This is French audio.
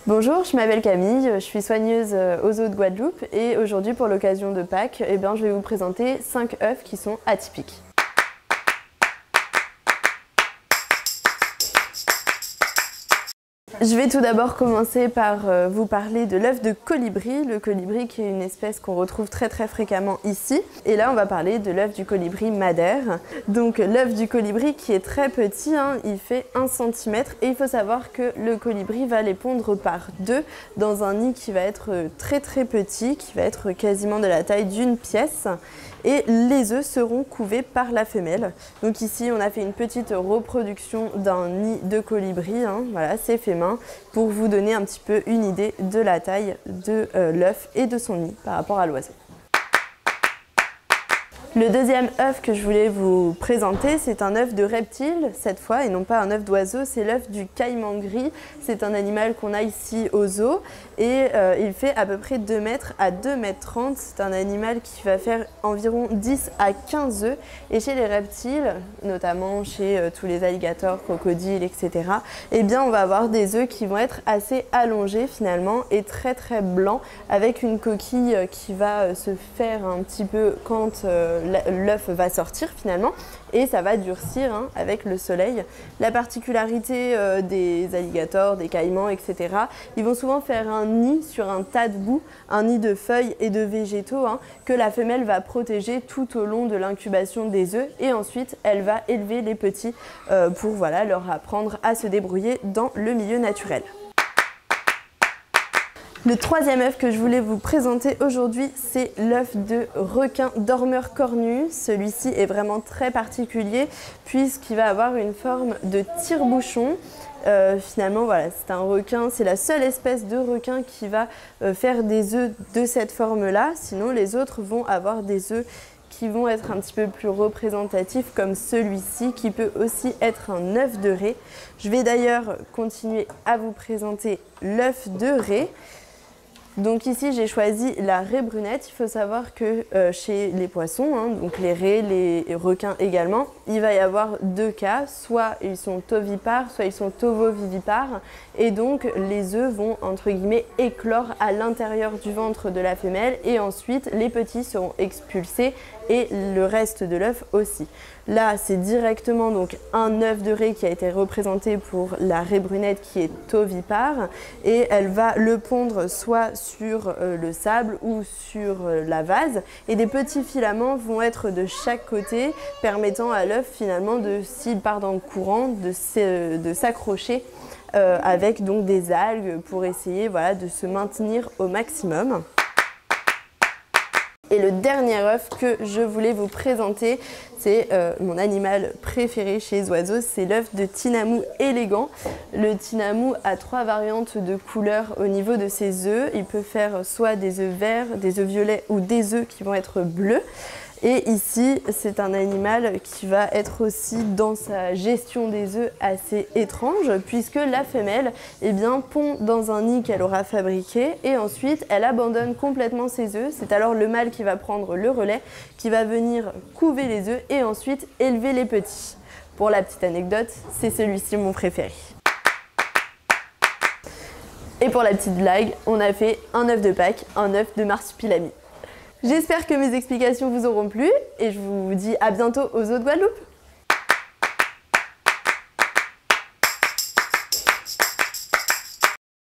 Bonjour, je m'appelle Camille, je suis soigneuse aux zoos de Guadeloupe et aujourd'hui pour l'occasion de Pâques, je vais vous présenter 5 œufs qui sont atypiques. Je vais tout d'abord commencer par vous parler de l'œuf de colibri. Le colibri qui est une espèce qu'on retrouve très fréquemment ici. Et là on va parler de l'œuf du colibri madère. Donc l'œuf du colibri qui est très petit, il fait 1 cm et il faut savoir que le colibri va les pondre par 2 dans un nid qui va être très petit, qui va être quasiment de la taille d'une pièce. Et les œufs seront couvés par la femelle. Donc ici on a fait une petite reproduction d'un nid de colibri, voilà, c'est fait main, pour vous donner un petit peu une idée de la taille de l'œuf et de son nid par rapport à l'oiseau. Le deuxième œuf que je voulais vous présenter, c'est un œuf de reptile cette fois et non pas un œuf d'oiseau, c'est l'œuf du caïman gris. C'est un animal qu'on a ici au zoo et il fait à peu près 2 m à 2,30 m. C'est un animal qui va faire environ 10 à 15 œufs et chez les reptiles, notamment chez tous les alligators, crocodiles, etc., on va avoir des œufs qui vont être assez allongés finalement et très blancs avec une coquille qui va se faire un petit peu quand l'œuf va sortir finalement et ça va durcir avec le soleil. La particularité des alligators, des caïmans, etc., ils vont souvent faire un nid sur un tas de boue, un nid de feuilles et de végétaux que la femelle va protéger tout au long de l'incubation des œufs et ensuite elle va élever les petits pour leur apprendre à se débrouiller dans le milieu naturel. Le troisième œuf que je voulais vous présenter aujourd'hui, c'est l'œuf de requin dormeur cornu. Celui-ci est vraiment très particulier puisqu'il va avoir une forme de tire-bouchon. Finalement, voilà, c'est un requin, c'est la seule espèce de requin qui va faire des œufs de cette forme-là. Sinon, les autres vont avoir des œufs qui vont être un petit peu plus représentatifs comme celui-ci qui peut aussi être un œuf de raie. Je vais d'ailleurs continuer à vous présenter l'œuf de raie. Donc ici j'ai choisi la raie brunette. Il faut savoir que chez les poissons, donc les raies, les requins également, il va y avoir 2 cas, soit ils sont ovipares, soit ils sont ovovivipares et donc les œufs vont entre guillemets éclore à l'intérieur du ventre de la femelle et ensuite les petits seront expulsés et le reste de l'œuf aussi. Là c'est directement donc un œuf de raie qui a été représenté pour la raie brunette qui est ovipare et elle va le pondre soit sur le sable ou sur la vase et des petits filaments vont être de chaque côté permettant à l'œuf finalement s'il part dans le courant de s'accrocher avec donc des algues pour essayer de se maintenir au maximum. Et le dernier œuf que je voulais vous présenter, c'est mon animal préféré chez les oiseaux, c'est l'œuf de tinamou élégant. Le tinamou a 3 variantes de couleurs au niveau de ses œufs. Il peut faire soit des œufs verts, des œufs violets ou des œufs qui vont être bleus. Et ici, c'est un animal qui va être aussi dans sa gestion des œufs assez étrange puisque la femelle pond dans un nid qu'elle aura fabriqué et ensuite elle abandonne complètement ses œufs. C'est alors le mâle qui va prendre le relais, qui va venir couver les œufs et ensuite élever les petits. Pour la petite anecdote, c'est celui-ci mon préféré. Et pour la petite blague, on a fait un œuf de Pâques, un œuf de marsupilami. J'espère que mes explications vous auront plu et je vous dis à bientôt aux zoos de Guadeloupe.